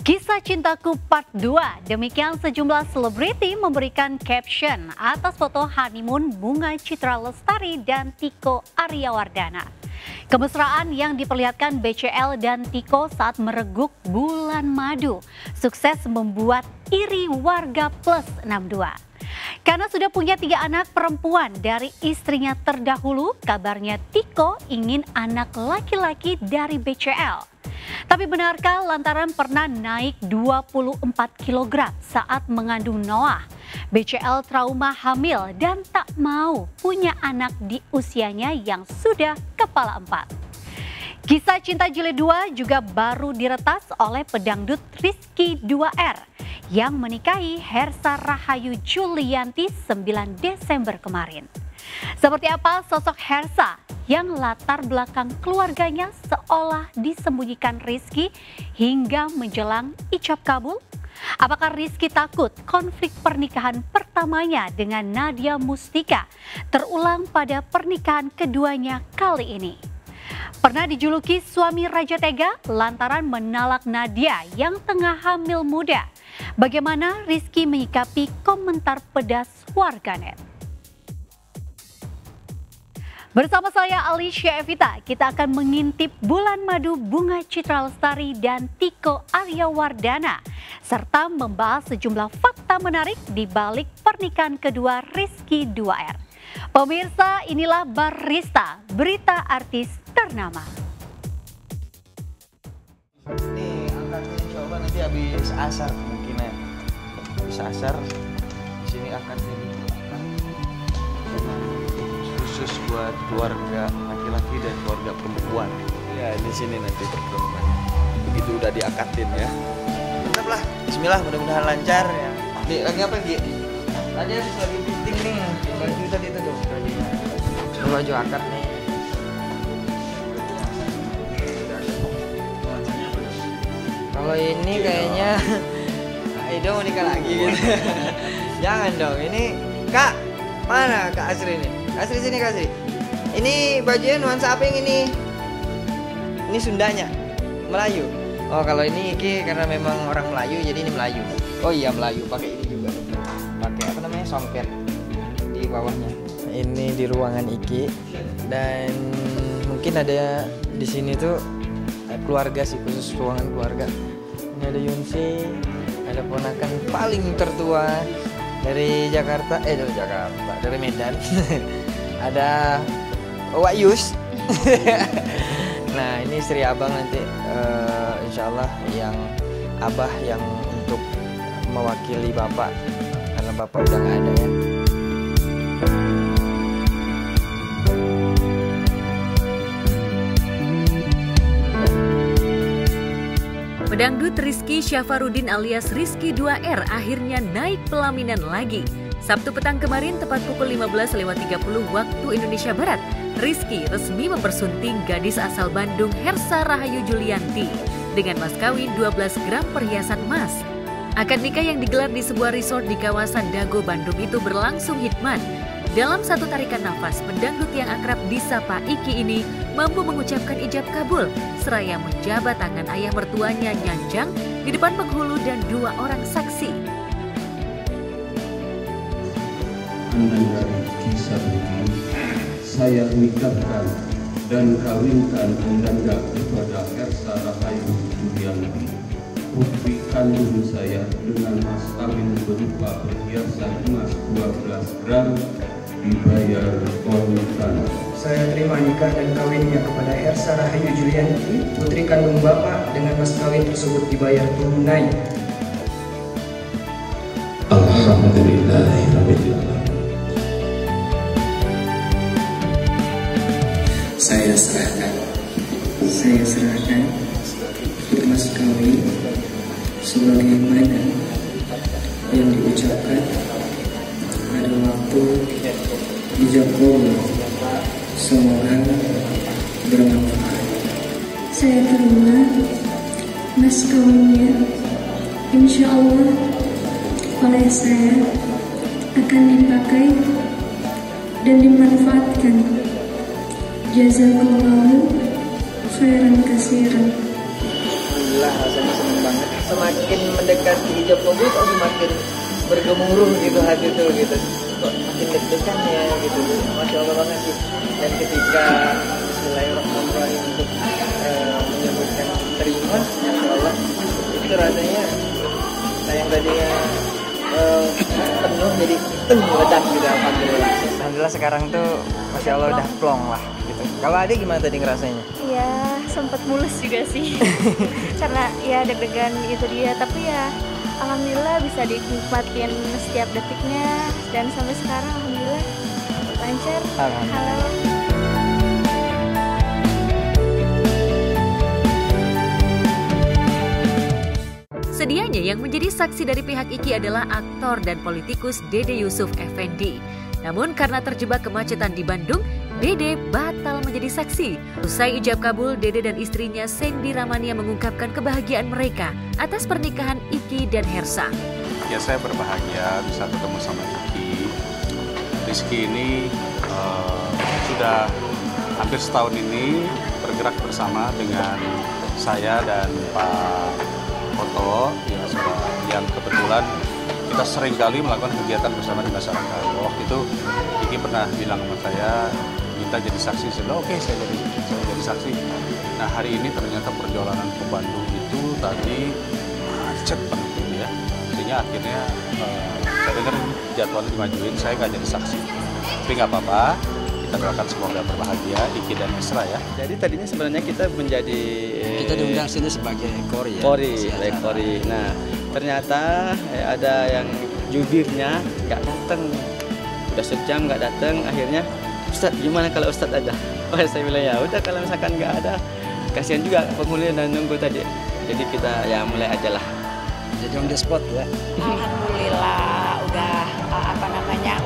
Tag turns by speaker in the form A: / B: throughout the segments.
A: Kisah Cintaku Part 2, demikian sejumlah selebriti memberikan caption atas foto honeymoon Bunga Citra Lestari dan Tiko Aryawardana. Kemesraan yang diperlihatkan BCL dan Tiko saat mereguk bulan madu sukses membuat iri warga plus 62. Karena sudah punya 3 anak perempuan dari istrinya terdahulu, kabarnya Tiko ingin anak laki-laki dari BCL. Tapi benarkah lantaran pernah naik 24 kg saat mengandung Noah, BCL trauma hamil dan tak mau punya anak di usianya yang sudah kepala 4. Kisah cinta jilid 2 juga baru diretas oleh pedangdut Rizky 2R yang menikahi Hersa Rahayu Julianti 9 Desember kemarin. Seperti apa sosok Hersa yang latar belakang keluarganya seolah disembunyikan Rizky hingga menjelang ijab kabul? Apakah Rizky takut konflik pernikahan pertamanya dengan Nadia Mustika terulang pada pernikahan keduanya kali ini? Pernah dijuluki suami Raja Tega lantaran menalak Nadia yang tengah hamil muda. Bagaimana Rizky menyikapi komentar pedas warganet? Bersama saya Alicia Evita, kita akan mengintip bulan madu Bunga Citra Lestari dan Tiko Aryawardana, serta membahas sejumlah fakta menarik di balik pernikahan kedua Rizky 2R. Pemirsa, inilah Barista, berita artis ternama.
B: Nih, angkatnya coba nanti habis asar kemungkinan. Habis asar, di sini angkatnya di belakang. Khusus buat keluarga laki-laki dan keluarga perempuan. Ya, di sini nanti pertemuan. Begitu udah diangkatin ya. Mantap lah. Bismillah, mudah-mudahan lancar ya. Nih, lagi apa Gi? Tadi habis lagi fitting nih. Baju tadi itu tuh. Baju akad nih. Kalau ini kayaknya Aido mau nikah lagi gitu. Jangan dong, ini Kak, mana Kak Asri ini? Kak Asri sini Kak Asri. Ini bajunya nuansa apa yang ini? Ini Sundanya, Melayu. Oh kalau ini Iki karena memang orang Melayu jadi ini Melayu. Oh iya Melayu, pakai ini juga. Pakai apa namanya, songket di bawahnya. Ini di ruangan Iki dan mungkin ada di sini tuh keluarga sih, khusus ruangan keluarga. Ini ada Yunsi, ada ponakan paling tertua dari Jakarta, dari Medan. Ada Wak Yus. Nah ini istri abang nanti, insya Allah yang abah yang untuk mewakili bapak karena bapak udah nggak ada ya.
C: Pedangdut Rizky Syafarudin alias Rizky 2R akhirnya naik pelaminan lagi. Sabtu petang kemarin tepat pukul 15.30 waktu Indonesia Barat, Rizky resmi mempersunting gadis asal Bandung Hersa Rahayu Julianti dengan mas kawin 12 gram perhiasan emas. Akad nikah yang digelar di sebuah resort di kawasan Dago, Bandung itu berlangsung hikmat. Dalam satu tarikan nafas, pedangdut yang akrab disapa Iki ini mampu mengucapkan ijab kabul seraya menjabat tangan ayah mertuanya Nyanjang di depan penghulu dan 2 orang saksi.
D: Mendengar kisah ini, saya nikahkan dan kawinkan Anda kepada Hersa Rahayu Julianti, putri kandung saya, dengan mas kawin berupa perhiasan emas 12 gram dibayar kontan.
E: Saya terima nikah dan kawinnya kepada Hersa Rahayu Julianti, putri kandung Bapak, dengan mas kawin tersebut dibayar tunai.
D: Alhamdulillahirrahmanirrahim.
E: Saya serahkan mas kawin sebagaimana yang diucapkan pada waktu ijab kabul. Semoga bermanfaat.
F: Saya terima mas kawinnya, insya Allah oleh saya akan dipakai dan dimanfaatkan. Jazakallahu khairan katsiran.
B: alhamdulillah rasanya senang banget. Semakin mendekati ijab kabul kok semakin bergemuruh gitu hati tuh gitu. Kok makin deg-degan ya gitu. Masya Allah banget sih. Dan ketika Bismillahirrahmanirrahim untuk menyebutkan terima, Masya Allah, itu rasanya yang tadinya penuh jadi meledak gitu. Alhamdulillah sekarang tuh Masya Allah udah plong lah gitu. Kalau Ade gimana tadi ngerasanya?
G: Ya sempat mulus juga sih karena ya deg-degan itu dia, tapi ya alhamdulillah bisa dinikmatin setiap detiknya dan sampai sekarang alhamdulillah lancar. Halo.
C: Sedianya yang menjadi saksi dari pihak Iki adalah aktor dan politikus Dede Yusuf Effendi. Namun karena terjebak kemacetan di Bandung, Dede batal menjadi saksi. Usai ijab kabul, Dede dan istrinya Sandy Ramania mengungkapkan kebahagiaan mereka atas pernikahan Iki dan Hersa.
H: Ya, saya berbahagia bisa ketemu sama Iki. Rizky ini sudah hampir setahun ini bergerak bersama dengan saya dan Pak Oto, ya, yang kebetulan kita sering kali melakukan kegiatan bersama di masyarakat. Waktu itu Iki pernah bilang sama saya, minta jadi saksi. Saya bilang, oke, saya jadi saksi. Nah, hari ini ternyata perjalanan ke Bandung itu tadi macet penuh ya. Sehingga akhirnya saya dengar jadwalnya dimajuin, saya nggak jadi saksi. Tapi nggak apa-apa, kita doakan semoga berbahagia Iki dan Esra ya.
I: Jadi tadinya sebenarnya kita
J: diundang sini sebagai kori ya.
I: Kori. Nah, ternyata ada yang jubirnya nggak datang. Udah sejam nggak datang, akhirnya Ustadz gimana kalau Ustadz ada? Oh, saya bilang ya udah kalau misalkan nggak ada, kasihan juga penghuni dan nunggu tadi. Jadi kita ya mulai aja lah.
J: Jadi on the spot ya.
K: Alhamdulillah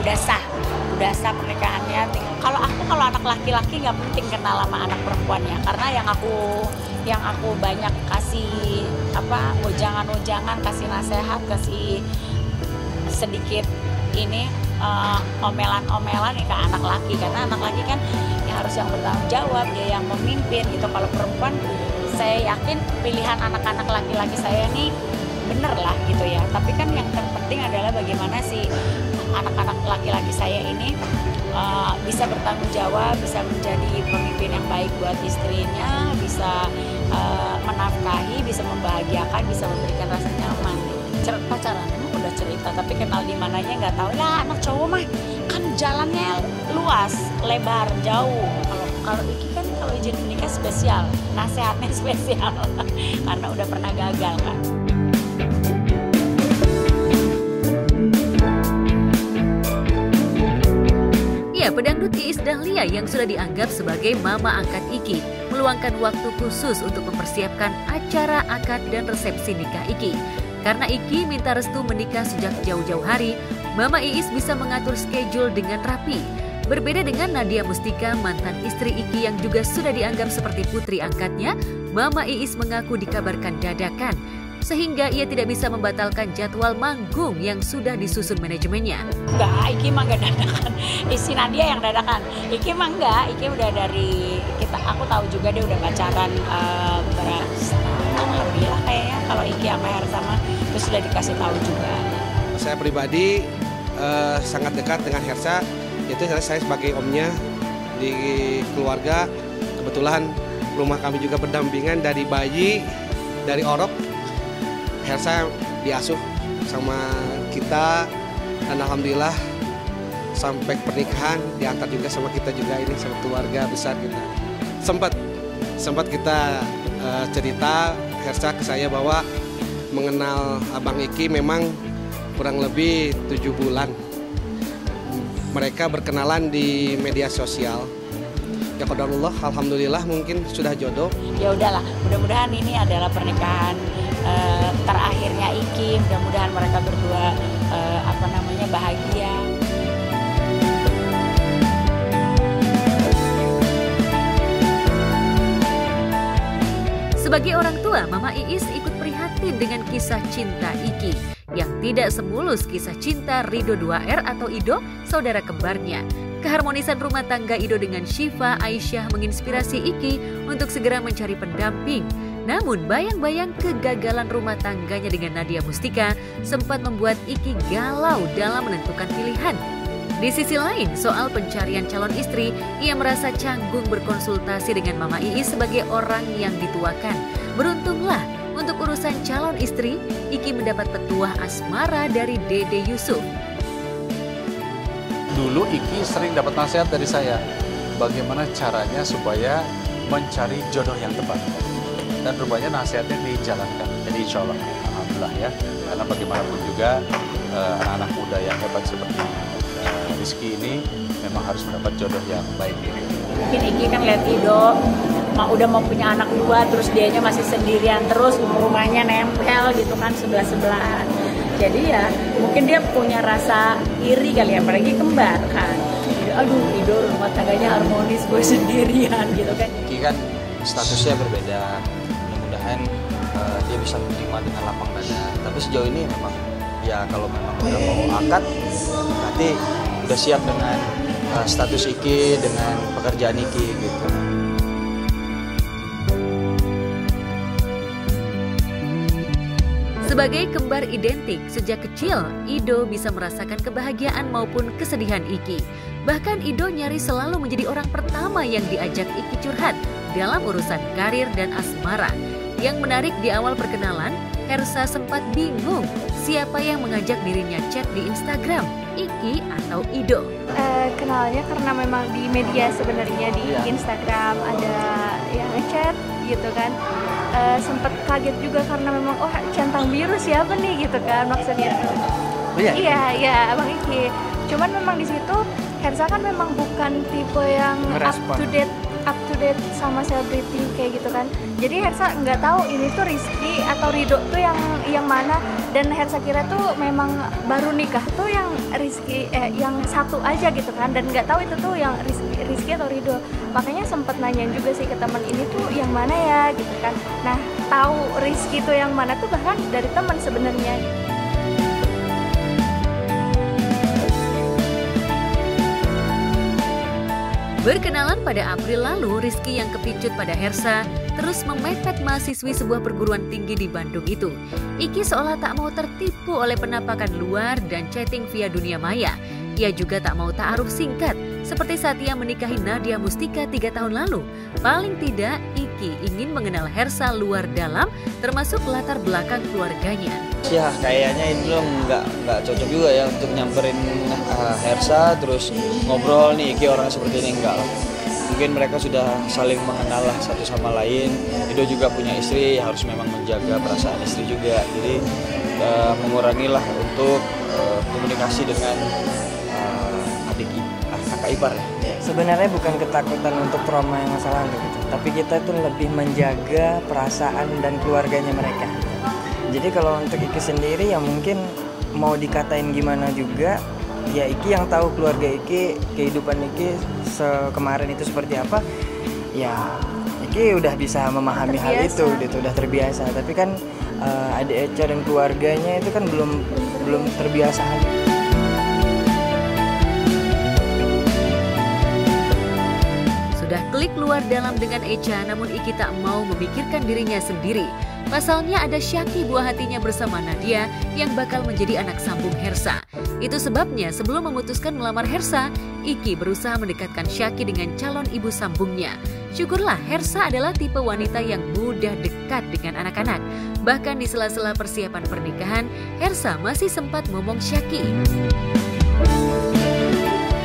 K: udah sah pernikahannya. Kalau anak laki-laki nggak penting kenal sama anak perempuannya, karena yang aku banyak kasih ujangan, kasih nasihat, kasih sedikit ini omelan ke anak laki, karena anak laki kan ya harus yang bertanggung jawab, dia yang memimpin gitu. Kalau perempuan saya yakin pilihan anak-anak laki-laki saya ini bener lah gitu ya, tapi kan yang terpenting adalah bagaimana si anak-anak laki-laki saya ini bisa bertanggung jawab, bisa menjadi pemimpin yang baik buat istrinya, bisa menafkahi, bisa membahagiakan, bisa memberikan rasa nyaman. Pacaran emang udah cerita, tapi kenal di mananya nggak tahu. Ya anak cowok mah kan jalannya luas, lebar, jauh. Kalau Iki kan kalau izin menikah spesial, nasihatnya spesial karena udah pernah gagal kan.
C: Pedangdut Iis Dahlia yang sudah dianggap sebagai mama angkat Iki meluangkan waktu khusus untuk mempersiapkan acara akad dan resepsi nikah Iki. Karena Iki minta restu menikah sejak jauh-jauh hari, Mama Iis bisa mengatur schedule dengan rapi. Berbeda dengan Nadia Mustika, mantan istri Iki yang juga sudah dianggap seperti putri angkatnya, Mama Iis mengaku dikabarkan dadakan, sehingga ia tidak bisa membatalkan jadwal manggung yang sudah disusun manajemennya.
K: Enggak, Iki mah enggak dadakan. Isi Nadia yang dadakan. Iki mah enggak, Iki udah dari aku tahu juga dia udah pacaran alhamdulillah kayaknya kalau Iki sama Hersa mah terus sudah dikasih tahu juga.
L: Saya pribadi sangat dekat dengan Hersa, yaitu saya sebagai omnya di keluarga. Kebetulan rumah kami juga berdampingan dari bayi, dari orok. Hersa diasuh sama kita dan alhamdulillah sampai pernikahan diantar juga sama kita juga ini sama keluarga besar kita. Sempat kita cerita Hersa ke saya bahwa mengenal Abang Iki memang kurang lebih 7 bulan. Mereka berkenalan di media sosial. Ya qadarullah, alhamdulillah mungkin sudah jodoh.
K: Ya udahlah, mudah-mudahan ini adalah pernikahan terakhirnya Iki. Mudah-mudahan mereka berdua bahagia.
C: Sebagai orang tua, Mama Iis ikut prihatin dengan kisah cinta Iki yang tidak semulus kisah cinta Ridho 2R atau Ido, saudara kembarnya. Keharmonisan rumah tangga Ido dengan Syifa Aisyah menginspirasi Iki untuk segera mencari pendamping. Namun bayang-bayang kegagalan rumah tangganya dengan Nadia Mustika sempat membuat Iki galau dalam menentukan pilihan. Di sisi lain, soal pencarian calon istri, ia merasa canggung berkonsultasi dengan Mama Iis sebagai orang yang dituakan. Beruntunglah, untuk urusan calon istri, Iki mendapat petuah asmara dari Dede Yusuf.
H: Dulu Iki sering dapat nasihat dari saya, bagaimana caranya supaya mencari jodoh yang tepat. Dan rupanya nasihatnya dijalankan. Jadi insya Allah, alhamdulillah ya. Karena bagaimanapun juga anak-anak muda yang hebat seperti Rizky ini memang harus mendapat jodoh yang baik.
K: Mungkin Iki kan lihat Ido, udah mau punya anak 2, terus dianya masih sendirian terus, rumahnya nempel gitu kan sebelah-sebelahan. Jadi ya mungkin dia punya rasa iri kali ya, apalagi kembar kan. Aduh, Ido rumah tangganya harmonis, gue sendirian gitu kan.
J: Iki kan statusnya berbeda, mudah-mudahan dia bisa menerima dengan lapang dada. Tapi sejauh ini memang ya kalau memang udah mau akad, berarti udah siap dengan status Iki, dengan pekerjaan Iki gitu.
C: Sebagai kembar identik, sejak kecil Ido bisa merasakan kebahagiaan maupun kesedihan Iki. Bahkan Ido nyaris selalu menjadi orang pertama yang diajak Iki curhat dalam urusan karir dan asmara. Yang menarik di awal perkenalan, Hersa sempat bingung siapa yang mengajak dirinya chat di Instagram, Iki atau Ido.
G: Kenalnya karena memang di media sebenarnya di Instagram ada yang ngechat gitu kan. Sempet kaget juga karena memang centang biru siapa nih gitu kan maksudnya. Iya Abang Iki. Cuman memang di situ Hersa kan memang bukan tipe yang up to date sama selebriti kayak gitu kan. Jadi Hersa nggak tahu ini tuh Rizky atau Rido tuh yang mana, dan Hersa kira tuh memang baru nikah tuh yang Rizky yang satu aja gitu kan, dan nggak tahu itu tuh yang Rizky atau Rido. Makanya sempet nanyain juga sih ke teman, ini tuh yang mana ya gitu kan. Nah, tahu Rizky tuh yang mana tuh bahkan dari teman sebenarnya.
C: Berkenalan pada April lalu, Rizky yang kepicut pada Hersa terus memepet mahasiswi sebuah perguruan tinggi di Bandung itu. Iki seolah tak mau tertipu oleh penampakan luar dan chatting via dunia maya. Ia juga tak mau ta'aruf singkat, seperti saat ia menikahi Nadia Mustika 3 tahun lalu. Paling tidak, Iki ingin mengenal Hersa luar dalam, termasuk latar belakang keluarganya.
J: Ya kayaknya itu nggak cocok juga ya untuk nyamperin Hersa terus ngobrol nih Iki orang seperti ini, enggak lah. Mungkin mereka sudah saling mengenal lah satu sama lain. Ido juga punya istri, harus memang menjaga perasaan istri juga. Jadi mengurangilah untuk komunikasi dengan kakak ipar ya.
E: Sebenarnya bukan ketakutan untuk trauma yang masa lalu gitu, tapi kita tuh lebih menjaga perasaan dan keluarganya mereka. Jadi kalau untuk Iki sendiri ya mungkin mau dikatain gimana juga, ya Iki yang tahu keluarga Iki, kehidupan Iki kemarin itu seperti apa. Ya Iki udah bisa memahami hal itu gitu, udah terbiasa. Tapi kan adik Echa dan keluarganya itu kan belum terbiasa hal itu.
C: Sudah klik luar dalam dengan Echa, namun Iki tak mau memikirkan dirinya sendiri. Pasalnya ada Syaki buah hatinya bersama Nadia yang bakal menjadi anak sambung Hersa. Itu sebabnya sebelum memutuskan melamar Hersa, Iki berusaha mendekatkan Syaki dengan calon ibu sambungnya. Syukurlah Hersa adalah tipe wanita yang mudah dekat dengan anak-anak. Bahkan di sela-sela persiapan pernikahan, Hersa masih sempat ngomong Syaki.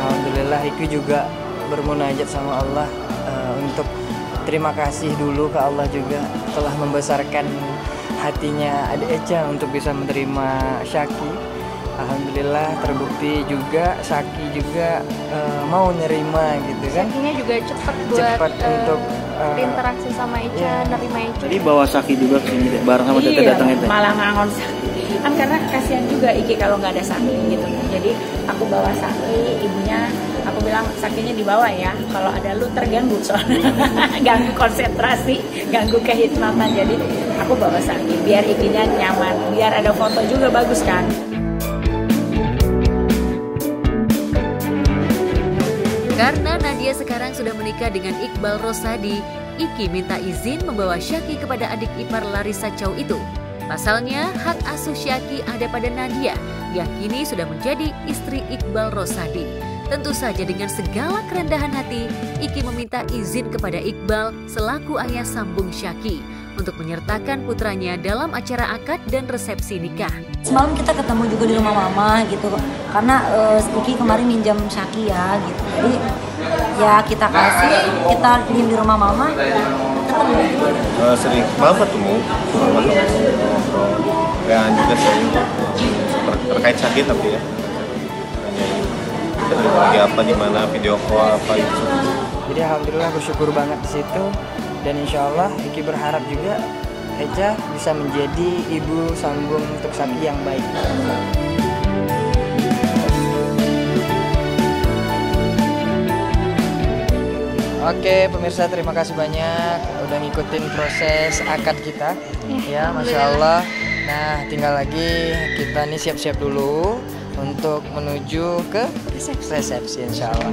E: Alhamdulillah Iki juga bermunajat sama Allah untuk terima kasih dulu ke Allah juga telah membesarkan hatinya adik Echa untuk bisa menerima Syaki. Alhamdulillah terbukti juga Syaki juga mau nerima gitu kan.
G: Syakinya juga cepat untuk berinteraksi sama Echa, nerima Echa.
J: Jadi bawa Syaki juga ke sini bareng sama Tete datang itu.
K: Malah ngangon Syaki. Kan karena kasihan juga Iki kalau nggak ada Syaki gitu. Jadi aku bawa Syaki, ibunya aku bilang Syakinya dibawa ya, kalau ada lu terganggu soalnya ganggu konsentrasi, ganggu kehikmatan. Jadi aku bawa Syaki biar Ikinya nyaman, biar ada foto juga bagus kan. Karena
C: Nadia sekarang sudah menikah dengan Iqbal Rosadi, Iki minta izin membawa Syaki kepada adik ipar Larissa Chow itu. Pasalnya, hak asuh Syaki ada pada Nadia yang kini sudah menjadi istri Iqbal Rosadi. Tentu saja dengan segala kerendahan hati, Iki meminta izin kepada Iqbal selaku ayah sambung Syaki untuk menyertakan putranya dalam acara akad dan resepsi nikah.
M: Semalam kita ketemu juga di rumah mama gitu, karena Iki kemarin minjam Syaki ya gitu. Jadi ya kita kasih, kita diem di rumah mama.
N: Sering banget ketemu, ngobrol. Dan juga sering terkait sakit tapi ya. Lagi apa di mana video call apa itu.
E: Jadi alhamdulillah bersyukur banget di situ, dan insya Allah Iki berharap juga Eja bisa menjadi ibu sambung untuk Syaki yang baik. Oke pemirsa, terima kasih banyak udah ngikutin proses akad kita ya, Masya Allah. Nah tinggal lagi kita nih siap-siap dulu untuk menuju ke resepsi insya Allah.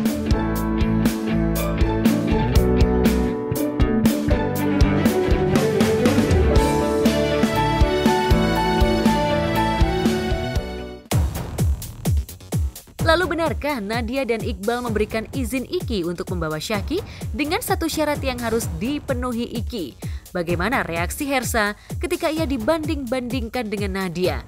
C: Lalu benarkah Nadia dan Iqbal memberikan izin Iki untuk membawa Syaki dengan satu syarat yang harus dipenuhi Iki? Bagaimana reaksi Hersa ketika ia dibanding-bandingkan dengan Nadia?